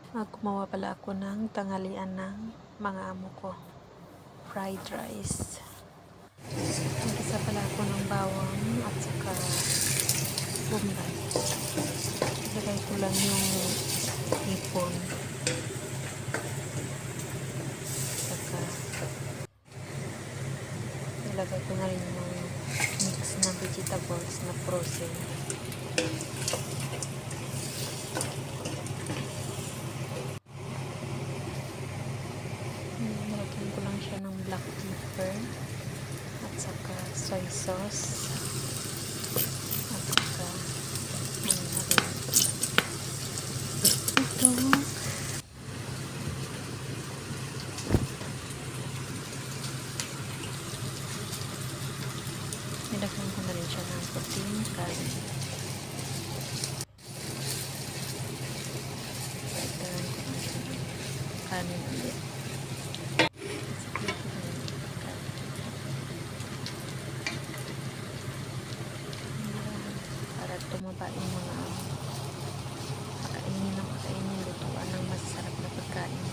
Gumawa pala ako ng tanghalian ng mga amo ko. Fried rice. Nagisa pala ako ng bawang at saka bombay. Ilagay ko lang yung hipon. Saka ilagay ko na rin yung mix na vegetables na frozen. Nilagyan ko lang siya ng black pepper at saka soy sauce at saka ito nilagyan ko na rin siya ng puting kanin. Nilagyan ko na siya ng kanin ulit. Para tumaba yung mga pakainin, lutuan ng masarap na pagkain.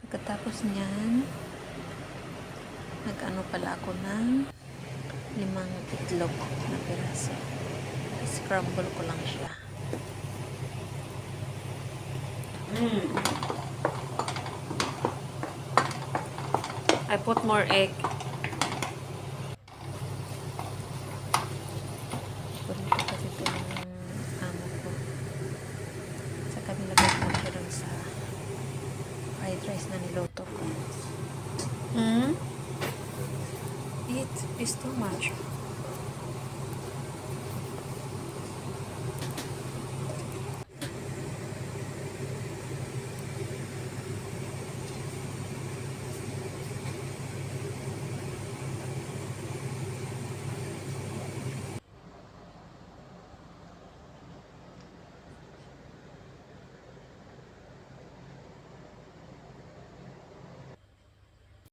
Pagkatapos niyan, nag-ano pala ako ng 5 itlog na piraso. Scramble ko lang siya. I put more egg. Purito kasi ito ng amo ko. Saka nilagay ko siya lang sa fried rice na niluto ko. It is too much.